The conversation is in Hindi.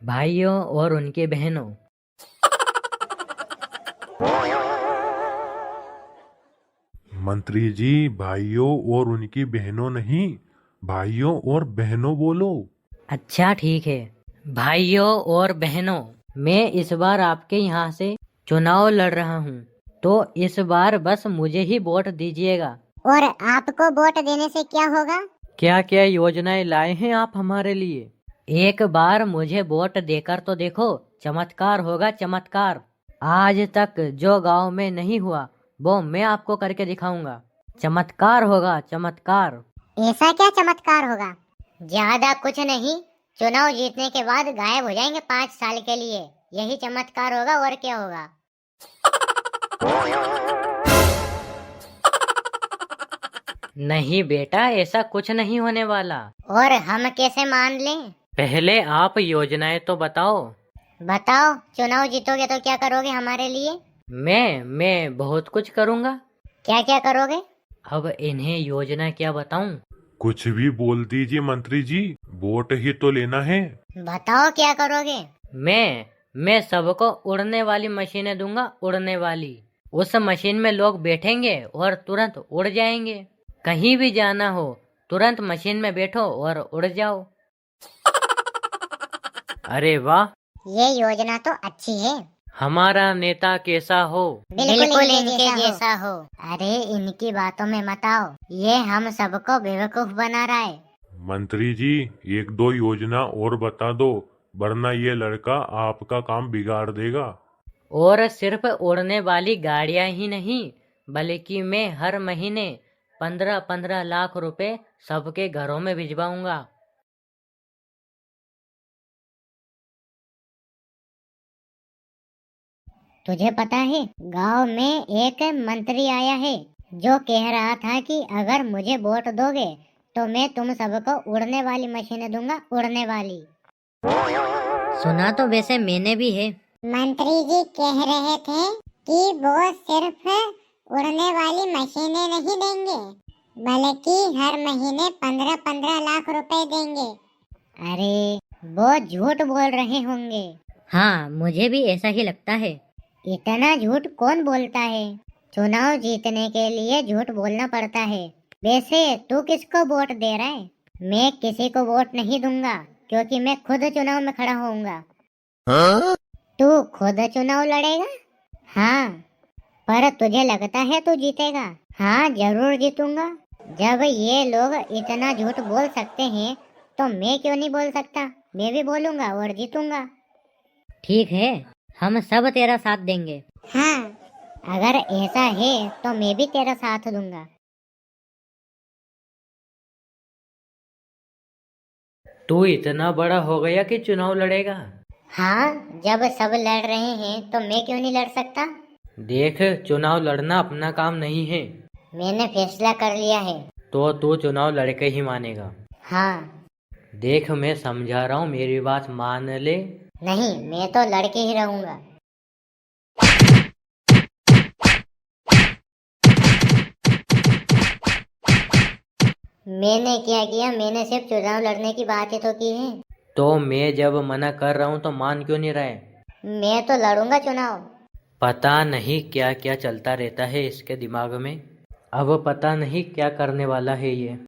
भाइयों और उनकी बहनों। मंत्री जी, भाइयों और उनकी बहनों नहीं, भाइयों और बहनों बोलो। अच्छा ठीक है। भाइयों और बहनों, मैं इस बार आपके यहाँ से चुनाव लड़ रहा हूँ, तो इस बार बस मुझे ही वोट दीजिएगा। और आपको वोट देने से क्या होगा? क्या क्या योजनाएं लाए हैं आप हमारे लिए? एक बार मुझे वोट देकर तो देखो, चमत्कार होगा चमत्कार। आज तक जो गांव में नहीं हुआ वो मैं आपको करके दिखाऊंगा। चमत्कार होगा चमत्कार। ऐसा क्या चमत्कार होगा? ज्यादा कुछ नहीं, चुनाव जीतने के बाद गायब हो जाएंगे 5 साल के लिए, यही चमत्कार होगा और क्या होगा। नहीं बेटा, ऐसा कुछ नहीं होने वाला। और हम कैसे मान लें? पहले आप योजनाएं तो बताओ। बताओ, चुनाव जीतोगे तो क्या करोगे हमारे लिए? मैं बहुत कुछ करूंगा। क्या क्या करोगे? अब इन्हें योजना क्या बताऊं? कुछ भी बोल दीजिए मंत्री जी, वोट ही तो लेना है। बताओ क्या करोगे? मैं सबको उड़ने वाली मशीनें दूंगा, उड़ने वाली। उस मशीन में लोग बैठेंगे और तुरंत उड़ जाएंगे। कहीं भी जाना हो तुरंत मशीन में बैठो और उड़ जाओ। अरे वाह, ये योजना तो अच्छी है। हमारा नेता कैसा हो? बिल्कुल इनके जैसा हो। अरे इनकी बातों में मत आओ, ये हम सबको बेवकूफ बना रहा है। मंत्री जी, एक दो योजना और बता दो, वरना ये लड़का आपका काम बिगाड़ देगा। और सिर्फ उड़ने वाली गाड़ियां ही नहीं, बल्कि मैं हर महीने 15-15 लाख रुपए सबके घरों में भिजवाऊंगा। तुझे पता है, गांव में एक मंत्री आया है जो कह रहा था कि अगर मुझे वोट दोगे तो मैं तुम सबको उड़ने वाली मशीनें दूंगा, उड़ने वाली। सुना तो वैसे मैंने भी है। मंत्री जी कह रहे थे कि वो सिर्फ उड़ने वाली मशीनें नहीं देंगे, बल्कि हर महीने 15-15 लाख रुपए देंगे। अरे वो झूठ बोल रहे होंगे। हाँ, मुझे भी ऐसा ही लगता है। इतना झूठ कौन बोलता है? चुनाव जीतने के लिए झूठ बोलना पड़ता है। वैसे तू किसको वोट दे रहा है? मैं किसी को वोट नहीं दूंगा, क्योंकि मैं खुद चुनाव में खड़ा होऊंगा। तू खुद चुनाव लड़ेगा? हाँ, पर तुझे लगता है तू जीतेगा? हाँ, जरूर जीतूंगा। जब ये लोग इतना झूठ बोल सकते हैं तो मैं क्यों नहीं बोल सकता? मैं भी बोलूंगा और जीतूंगा। ठीक है, हम सब तेरा साथ देंगे। हाँ, अगर ऐसा है तो मैं भी तेरा साथ दूंगा। तू इतना बड़ा हो गया कि चुनाव लड़ेगा? हाँ, जब सब लड़ रहे हैं तो मैं क्यों नहीं लड़ सकता? देख, चुनाव लड़ना अपना काम नहीं है। मैंने फैसला कर लिया है। तो तू चुनाव लड़के ही मानेगा। हाँ। देख, मैं समझा रहा हूँ, मेरी बात मान ले। नहीं, मैं तो लड़के ही रहूंगा। मैंने क्या किया? मैंने सिर्फ चुनाव लड़ने की बात ही तो की है। तो मैं जब मना कर रहा हूँ तो मान क्यों नहीं रहे? मैं तो लड़ूंगा चुनाव। पता नहीं क्या क्या चलता रहता है इसके दिमाग में। अब पता नहीं क्या करने वाला है ये।